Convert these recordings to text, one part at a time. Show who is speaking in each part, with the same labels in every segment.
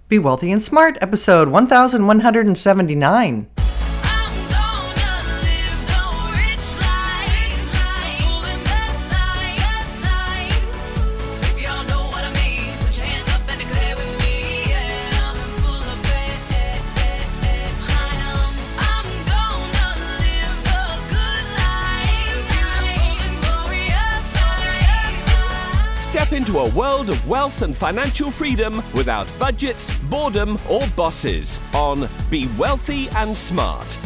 Speaker 1: Be Wealthy and Smart, episode 1179.
Speaker 2: Step into a world of wealth and financial freedom without budgets, boredom, or bosses on Be Wealthy and Smart.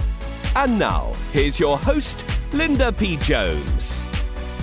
Speaker 2: And now, here's your host, Linda P. Jones.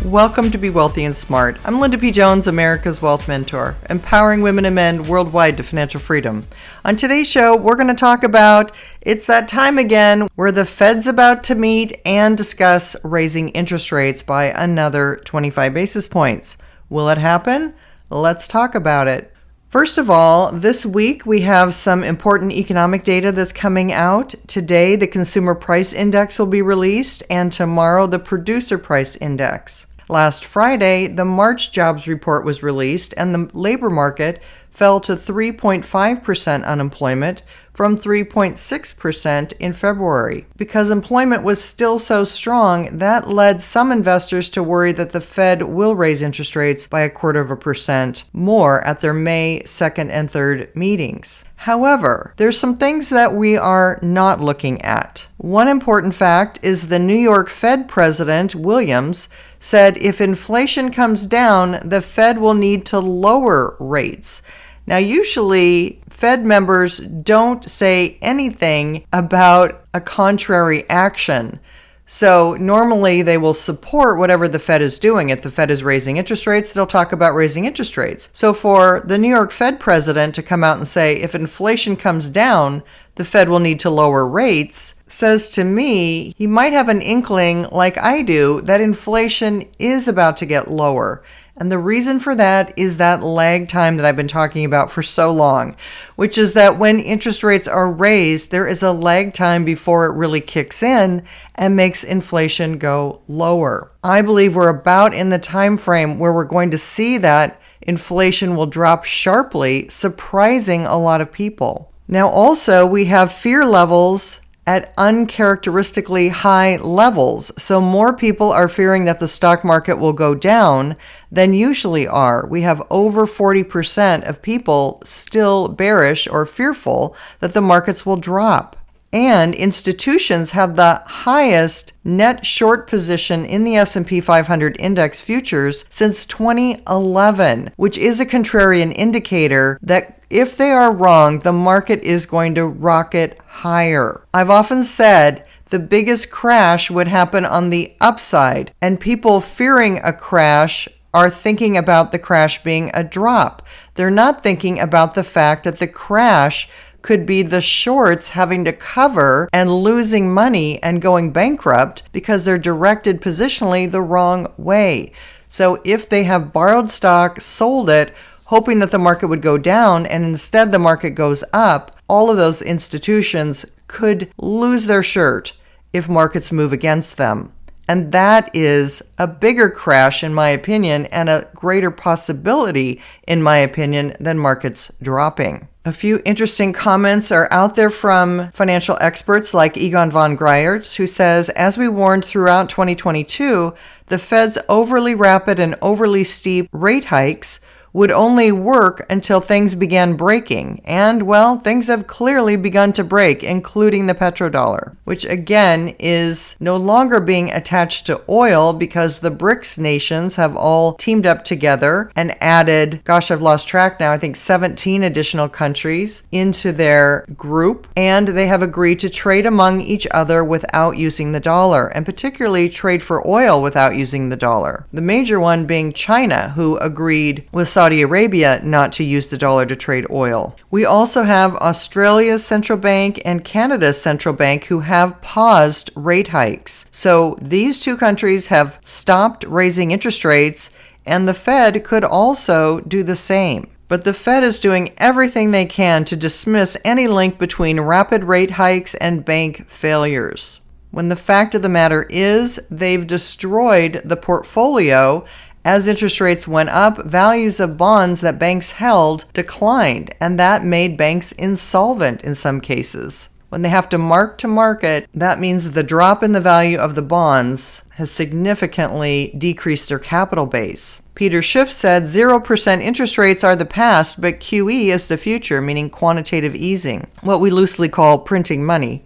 Speaker 1: Welcome to Be Wealthy and Smart. I'm Linda P. Jones, America's Wealth Mentor, empowering women and men worldwide to financial freedom. On today's show, we're going to talk about it's that time again where the Fed's about to meet and discuss raising interest rates by another 25 basis points. Will it happen? Let's talk about it. First of all, this week we have some important economic data that's coming out. Today, the Consumer Price Index will be released, and tomorrow, the Producer Price Index. Last Friday, the March jobs report was released, and the labor market fell to 3.5% unemployment from 3.6% in February. Because employment was still so strong, that led some investors to worry that the Fed will raise interest rates by 0.25% more at their May 2nd and 3rd meetings. However, there's some things that we are not looking at. One important fact is the New York Fed President, Williams, said if inflation comes down, the Fed will need to lower rates. Now, usually, Fed members don't say anything about a contrary action. So normally they will support whatever the Fed is doing. If the Fed is raising interest rates, they'll talk about raising interest rates. So for the New York Fed president to come out and say, if inflation comes down, the Fed will need to lower rates, says to me, he might have an inkling, like I do, that inflation is about to get lower. And the reason for that is that lag time that I've been talking about for so long, which is that when interest rates are raised, there is a lag time before it really kicks in and makes inflation go lower. I believe we're about in the time frame where we're going to see that inflation will drop sharply, surprising a lot of people. Now, also, we have fear levels at uncharacteristically high levels. So more people are fearing that the stock market will go down than usually are. We have over 40% of people still bearish or fearful that the markets will drop. And institutions have the highest net short position in the S&P 500 index futures since 2011, which is a contrarian indicator that if they are wrong, the market is going to rocket higher. I've often said the biggest crash would happen on the upside, and people fearing a crash are thinking about the crash being a drop. They're not thinking about the fact that the crash could be the shorts having to cover and losing money and going bankrupt because they're directed positionally the wrong way. So if they have borrowed stock, sold it, hoping that the market would go down, and instead the market goes up, all of those institutions could lose their shirt if markets move against them. And that is a bigger crash, in my opinion, and a greater possibility, in my opinion, than markets dropping. A few interesting comments are out there from financial experts like Egon von Greyerz, who says, as we warned throughout 2022, the Fed's overly rapid and overly steep rate hikes would only work until things began breaking. And, well, things have clearly begun to break, including the petrodollar, which again is no longer being attached to oil because the BRICS nations have all teamed up together and added, I've lost track now, I think 17 additional countries into their group. And they have agreed to trade among each other without using the dollar, and particularly trade for oil without using the dollar. The major one being China, who agreed with Saudi Arabia not to use the dollar to trade oil. We also have Australia's central bank and Canada's central bank who have paused rate hikes. So these two countries have stopped raising interest rates, and the Fed could also do the same. But the Fed is doing everything they can to dismiss any link between rapid rate hikes and bank failures, when the fact of the matter is they've destroyed the portfolio As interest rates went up, values of bonds that banks held declined, and that made banks insolvent in some cases. When they have to mark to market, that means the drop in the value of the bonds has significantly decreased their capital base. Peter Schiff said 0% interest rates are the past, but QE is the future, meaning quantitative easing, what we loosely call printing money.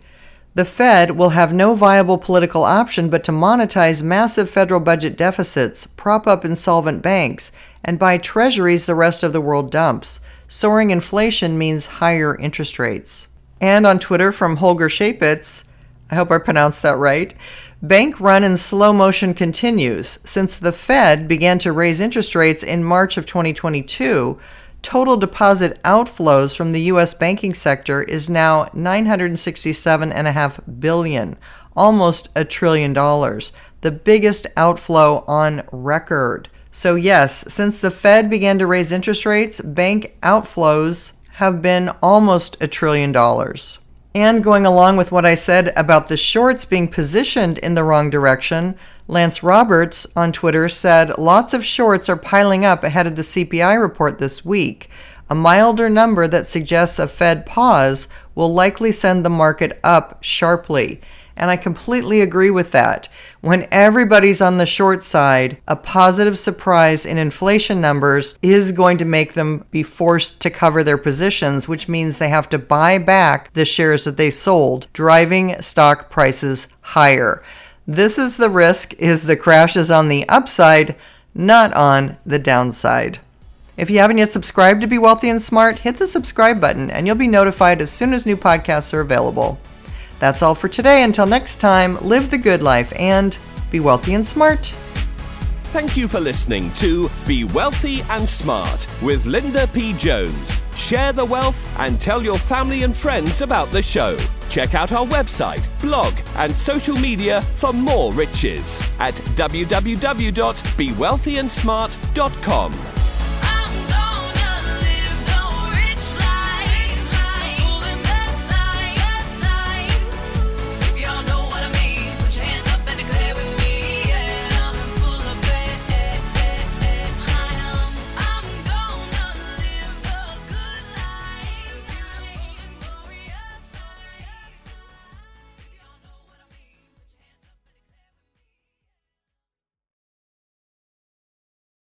Speaker 1: The Fed will have no viable political option but to monetize massive federal budget deficits, prop up insolvent banks, and buy treasuries the rest of the world dumps. Soaring inflation means higher interest rates. And on Twitter from Holger Shapitz, I hope I pronounced that right, bank run in slow motion continues. Since the Fed began to raise interest rates in March of 2022, total deposit outflows from the U.S. banking sector is now $967.5 billion, almost $1 trillion, the biggest outflow on record. So yes, since the Fed began to raise interest rates, bank outflows have been almost $1 trillion. And going along with what I said about the shorts being positioned in the wrong direction, Lance Roberts on Twitter said lots of shorts are piling up ahead of the CPI report this week. A milder number that suggests a Fed pause will likely send the market up sharply. And I completely agree with that. When everybody's on the short side, a positive surprise in inflation numbers is going to make them be forced to cover their positions, which means they have to buy back the shares that they sold, driving stock prices higher. This is the risk, is the crash is on the upside, not on the downside. If you haven't yet subscribed to Be Wealthy and Smart, hit the subscribe button and you'll be notified as soon as new podcasts are available. That's all for today. Until next time, live the good life and be wealthy and smart.
Speaker 2: Thank you for listening to Be Wealthy and Smart with Linda P. Jones. Share the wealth and tell your family and friends about the show. Check out our website, blog, and social media for more riches at www.bewealthyandsmart.com.